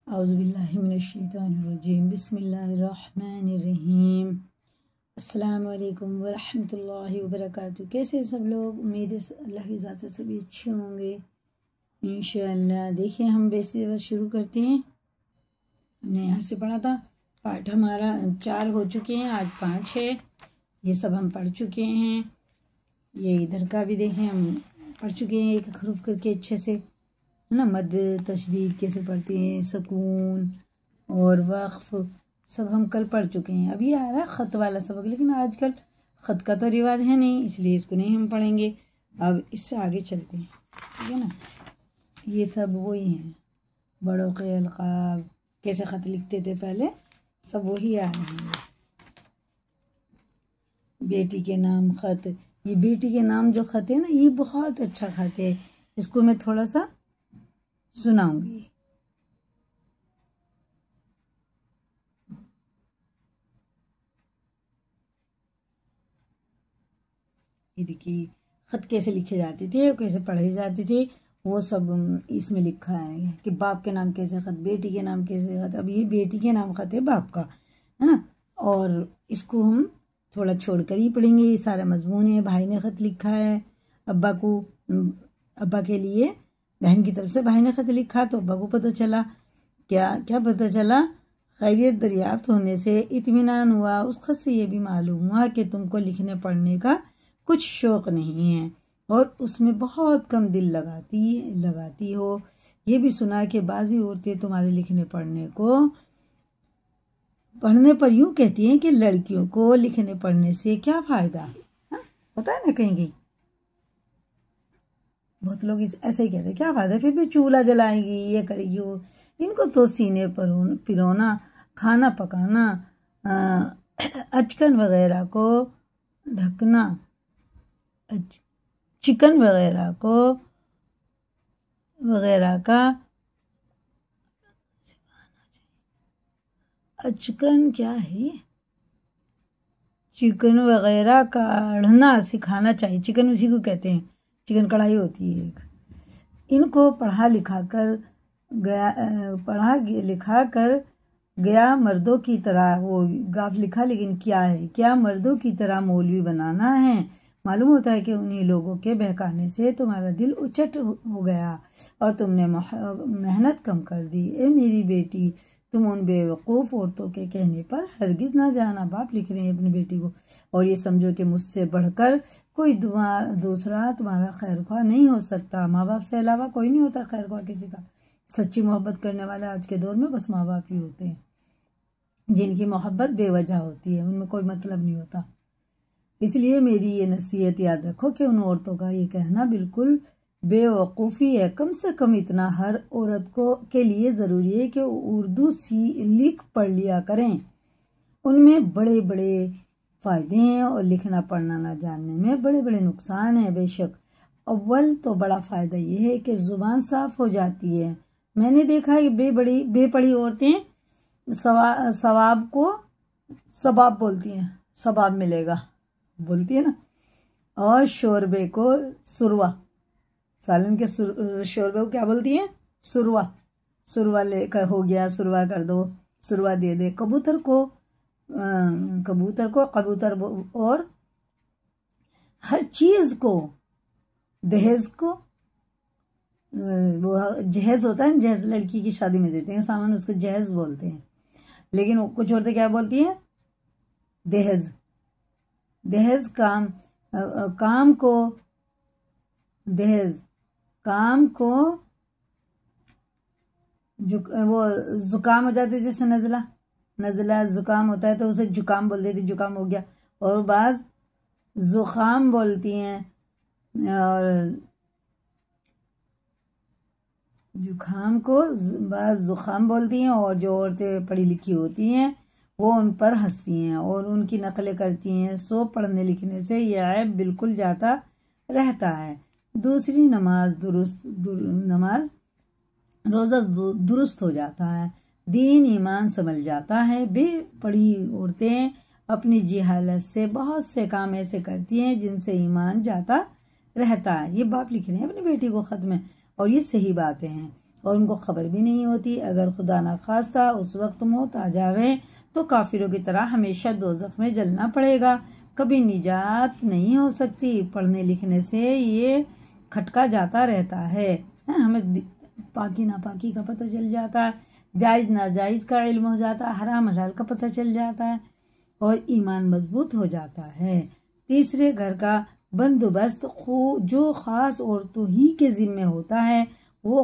औज़ुबिल्लाहिमिनश्शैतानिर्रजीम बिस्मिल्लाहिर्रहमानिर्रहीम। अस्सलाम वालेकुम वरहमतुल्लाहि वबरकातुहू। कैसे सब लोग? उम्मीद है अल्लाह की ज़ात से सभी अच्छे होंगे इंशाअल्लाह। देखिए हम वैसे बस शुरू करते हैं। हमने यहाँ से पढ़ा था, पाठ हमारा 4 हो चुके हैं, आज 5 है। ये सब हम पढ़ चुके हैं। ये इधर का भी देखें, हम पढ़ चुके हैं एक हरूफ करके अच्छे से, है ना। मद तशदीद कैसे पढ़ते हैं, सुकून और वक्फ सब हम कल पढ़ चुके हैं। अभी आ रहा है ख़त वाला सबक, लेकिन आजकल ख़त का तो रिवाज है नहीं, इसलिए इसको नहीं हम पढ़ेंगे। अब इससे आगे चलते हैं, ठीक है ना। ये सब वही हैं, बड़ों के अलक़ाब, कैसे ख़त लिखते थे पहले, सब वही आ रहे हैं। बेटी के नाम ख़त, ये बेटी के नाम जो ख़त है ना, ये बहुत अच्छा ख़त है। इसको मैं थोड़ा सा सुनाऊंगी। ये देखिए ख़त कैसे लिखे जाते थे, कैसे पढ़े जाते थे, वो सब इसमें लिखा है कि बाप के नाम कैसे ख़त, बेटी के नाम कैसे ख़त। अब ये बेटी के नाम ख़त है बाप का, है ना। और इसको हम थोड़ा छोड़कर ही पढ़ेंगे। ये सारा मजमून है। भाई ने ख़त लिखा है अब्बा को, अब्बा के लिए बहन की तरफ से भाई ने ख़त लिखा, तो अब्बा को पता चला, क्या पता चला, खैरियत दरियाफ्त होने से इत्मीनान हुआ। उस ख़त से ये भी मालूम हुआ कि तुमको लिखने पढ़ने का कुछ शौक़ नहीं है और उसमें बहुत कम दिल लगाती हो। ये भी सुना कि बाज़ी औरतें तुम्हारे लिखने पढ़ने पर यूँ कहती हैं कि लड़कियों को लिखने पढ़ने से क्या फ़ायदा, हाँ होता है ना कहीं कहीं। बहुत लोग ऐसे ही कहते हैं क्या फ़ायदा, फिर भी चूल्हा जलाएंगी, ये करेगी वो। इनको तो सीने पर पिरोना, खाना पकाना, अचकन वगैरह को ढकना, चिकन वगैरह का अचकन क्या है, चिकन वगैरह काढ़ना सिखाना चाहिए। चिकन उसी को कहते हैं, चिकन कढ़ाई होती है एक। इनको पढ़ा लिखा कर गया मर्दों की तरह, वो गाफ लिखा लेकिन क्या है, क्या मर्दों की तरह मौलवी बनाना है। मालूम होता है कि उन्हीं लोगों के बहकाने से तुम्हारा दिल उचट हो गया और तुमने मेहनत कम कर दी। ए मेरी बेटी, तुम उन बेवकूफ़ औरतों के कहने पर हरगिज़ ना जाना। बाप लिख रहे हैं अपनी बेटी को। और ये समझो कि मुझसे बढ़कर कोई दूसरा तुम्हारा खैर ख्वाह नहीं हो सकता। माँ बाप से अलावा कोई नहीं होता खैर ख्वाह किसी का। सच्ची मोहब्बत करने वाले आज के दौर में बस माँ बाप ही होते हैं, जिनकी मोहब्बत बेवजह होती है, उनमें कोई मतलब नहीं होता। इसलिए मेरी ये नसीहत याद रखो कि उन औरतों का ये कहना बिल्कुल बेवकूफ़ी है। कम से कम इतना हर औरत के लिए ज़रूरी है कि उर्दू लिख पढ़ लिया करें। उनमें बड़े बड़े फ़ायदे हैं और लिखना पढ़ना ना जानने में बड़े बड़े नुकसान हैं। बेशक अव्वल तो बड़ा फ़ायदा ये है कि ज़ुबान साफ़ हो जाती है। मैंने देखा है कि बेपढ़ी औरतें सवाब को सबाब बोलती हैं, सबाब मिलेगा बोलती है ना, और शोरबे को सुरवा, सालन के शोरबे को क्या बोलती हैं, सुरवा लेकर हो गया, सुरवा कर दो, सुरवा दे दे। कबूतर को कबूतर, और हर चीज़ को, दहेज को, वो जहेज होता है ना, जहेज लड़की की शादी में देते हैं सामान, उसको जहेज बोलते हैं। लेकिन कुछ औरतें क्या बोलती हैं, दहेज काम को जो वो जुकाम हो जाते, जैसे नज़ला जुकाम होता है तो उसे जुकाम बोल देती, जुकाम हो गया। और बाज़ जुखाम बोलती हैं, और जुखाम को बाज़ जुखाम बोलती हैं। और जो औरतें पढ़ी लिखी होती हैं वो उन पर हंसती हैं और उनकी नकलें करती हैं। सो पढ़ने लिखने से यह ऐब बिल्कुल जाता रहता है। दूसरी रोज़ा दुरुस्त हो जाता है, दीन ईमान संभल जाता है। बेपढ़ी औरतें अपनी जिहालत से बहुत से काम ऐसे करती हैं जिनसे ईमान जाता रहता है। ये बाप लिख रहे हैं अपनी बेटी को ख़त में, और ये सही बातें हैं। और उनको खबर भी नहीं होती। अगर खुदा ना खास्ता उस वक्त मौत आ जावे तो काफिरों की तरह हमेशा दोज़ख में जलना पड़ेगा, कभी निजात नहीं हो सकती। पढ़ने लिखने से ये खटका जाता रहता है, हमें पाकी नापाकी का पता चल जाता है, जायज़ नाजायज़ का इल्म हो जाता है, हराम हलाल का पता चल जाता है और ईमान मजबूत हो जाता है। तीसरे, घर का बंदोबस्त जो ख़ास औरतों ही के ज़िम्मे होता है वो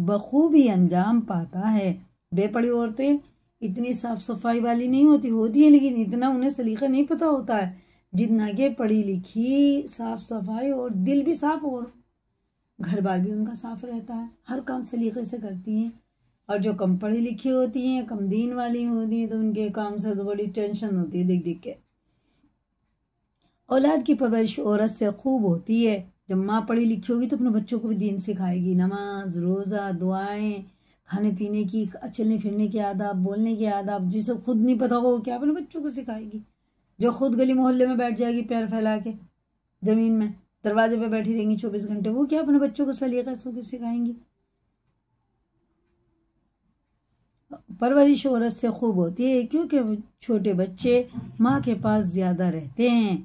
बखूबी अंजाम पाता है। बेपड़ी औरतें इतनी साफ सफाई वाली नहीं होती है, लेकिन इतना उन्हें सलीका नहीं पता होता है जितना कि पढ़ी लिखी, साफ सफाई और दिल भी साफ और घर बार भी उनका साफ रहता है, हर काम सलीके से करती हैं। और जो कम पढ़ी लिखी होती हैं, कम दीन वाली होती हैं, तो उनके काम से तो बड़ी टेंशन होती है देख देख के। औलाद की परवरिश औरत से खूब होती है। जब माँ पढ़ी लिखी होगी तो अपने बच्चों को भी दीन सिखाएगी, नमाज, रोज़ा, दुआएं, खाने पीने की, चलने फिरने के आदाब, बोलने के आदाब, जिसे खुद नहीं पता होगा वो क्या अपने बच्चों को सिखाएगी। जो खुद गली मोहल्ले में बैठ जाएगी पैर फैला के ज़मीन में, दरवाजे पे बैठी रहेंगी 24 घंटे, वो क्या अपने बच्चों को सलीका से सिखाएंगी। परवरिश औरत से खूब होती है क्योंकि छोटे बच्चे माँ के पास ज़्यादा रहते हैं,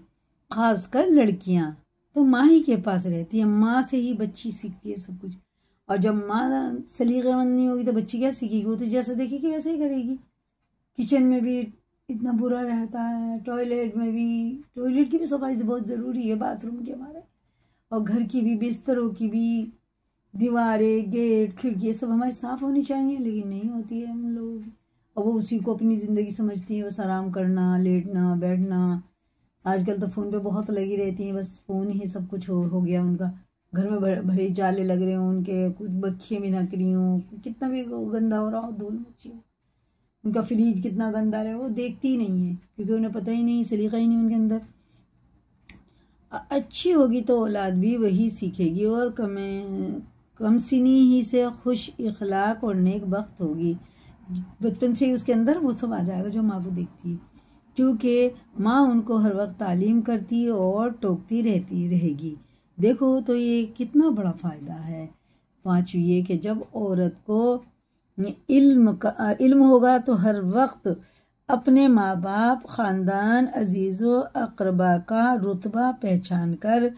खासकर लड़कियाँ तो माँ ही के पास रहती है, माँ से ही बच्ची सीखती है सब कुछ। और जब माँ सलीक़ेमंद नहीं होगी तो बच्ची क्या सीखेगी, वो तो जैसा देखेगी वैसे ही करेगी। किचन में भी इतना बुरा रहता है, टॉयलेट में भी, टॉयलेट की भी सफाई बहुत ज़रूरी है, बाथरूम की हमारे, और घर की भी, बिस्तरों की भी, दीवारें, गेट, खिड़की सब हमारी साफ़ होनी चाहिए, लेकिन नहीं होती है हम लोग। और वो उसी को अपनी ज़िंदगी समझती हैं, बस आराम करना, लेटना, बैठना। आजकल तो फ़ोन पे बहुत लगी रहती हैं, बस फ़ोन ही सब कुछ हो गया उनका। घर में भरे जाले लग रहे हों उनके, कुछ बच्चियाँ भी नक रही हों, कितना भी गंदा हो रहा हो, धूल मची हो, उनका फ्रिज कितना गंदा रहे वो देखती ही नहीं है, क्योंकि उन्हें पता ही नहीं, सलीका ही नहीं उनके अंदर। अच्छी होगी तो औलाद भी वही सीखेगी और कम सिनी ही से खुश इखलाक और नेक बख्त होगी। बचपन से ही उसके अंदर वो सब आ जाएगा जो माँ को देखती है, क्योंकि माँ उनको हर वक्त तालीम करती और टोकती रहती रहेगी। देखो तो ये कितना बड़ा फ़ायदा है। पांचवी ये कि जब औरत को इल्म होगा तो हर वक्त अपने माँ बाप, ख़ानदान, अजीज़ों, अक़रबा का रुतबा पहचान कर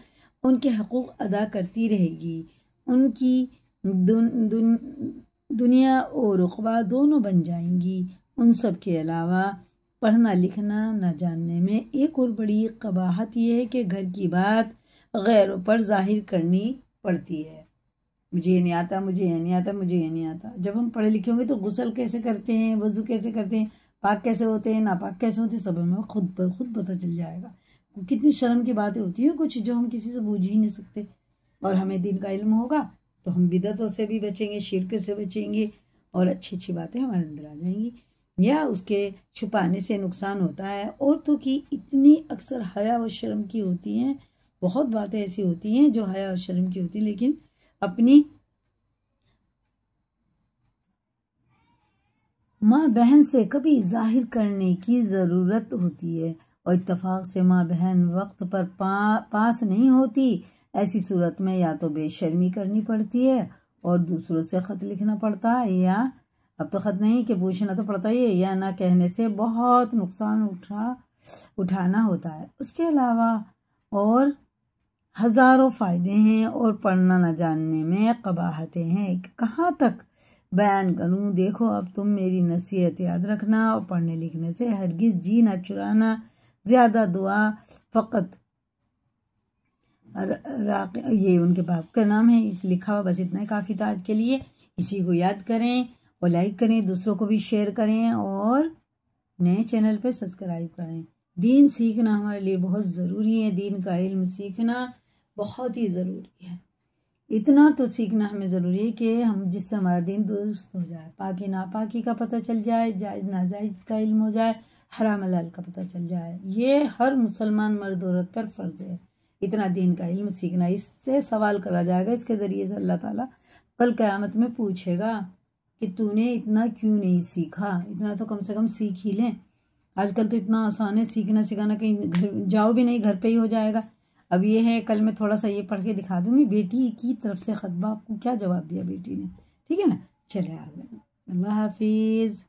उनके हकूक़ अदा करती रहेगी। उनकी दुनिया और उक़बा दोनों बन जाएंगी। उन सब के अलावा पढ़ना लिखना न जानने में एक और बड़ी कबाहत यह है कि घर की बात गैरों पर जाहिर करनी पड़ती है। मुझे ये नहीं आता, मुझे ये नहीं आता, मुझे ये नहीं आता। जब हम पढ़े लिखे होंगे तो गुस्ल कैसे करते हैं, वज़ू कैसे करते हैं, पाक कैसे होते हैं, नापाक कैसे होते हैं, सब हमें खुद पता चल जाएगा। कितनी शर्म की बातें होती हैं कुछ जो हम किसी से बूझ ही नहीं सकते। और हमें दीन का इल्म होगा तो हम बिदअतों से भी बचेंगे, शिर्क से बचेंगे और अच्छी अच्छी बातें हमारे अंदर आ जाएंगी। या उसके छुपाने से नुकसान होता है। औरतों की इतनी अक्सर हया व शर्म की होती हैं, बहुत बातें ऐसी होती हैं जो हया और शर्म की होती हैं, लेकिन अपनी माँ बहन से कभी जाहिर करने की ज़रूरत होती है और इत्तफाक से माँ बहन वक्त पर पास नहीं होती। ऐसी सूरत में या तो बेशर्मी करनी पड़ती है और दूसरों से ख़त लिखना पड़ता है, या अब तो ख़त नहीं कि पूछना तो पड़ता ही है, या ना कहने से बहुत नुकसान उठाना होता है। उसके अलावा और हज़ारों फ़ायदे हैं और पढ़ना न जानने में कबाहतें हैं। कहाँ तक बयान करूँ। देखो अब तुम मेरी नसीहत याद रखना और पढ़ने लिखने से हरगिज़ जी ना चुराना। ज़्यादा दुआ फ़कत ये उनके बाप का नाम है, इस लिखा हुआ बस इतना ही काफ़ी था आज के लिए। इसी को याद करें और लाइक करें, दूसरों को भी शेयर करें और नए चैनल पे सब्सक्राइब करें। दीन सीखना हमारे लिए बहुत ज़रूरी है, दीन का इल्म सीखना बहुत ही ज़रूरी है। इतना तो सीखना हमें ज़रूरी है कि हम जिससे हमारा दीन दुरुस्त हो जाए, पाकी नापाकी का पता चल जाए, जायज़ नाजायज़ का इल्म हो जाए, हराम हलाल का पता चल जाए। ये हर मुसलमान मर्द औरत पर फ़र्ज़ है इतना दीन का इल्म सीखना। इससे सवाल करा जाएगा, इसके ज़रिए से अल्लाह ताला कल क़यामत में पूछेगा कि तूने इतना क्यों नहीं सीखा। इतना तो कम से कम सीख ही लें। आजकल तो इतना आसान है सीखना सिखाना, कहीं घर जाओ भी नहीं, घर पे ही हो जाएगा। अब ये है, कल मैं थोड़ा सा ये पढ़ के दिखा दूंगी। बेटी की तरफ से खतबा, आपको क्या जवाब दिया बेटी ने। ठीक है ना। चले आगे, अल्लाह हाफिज़।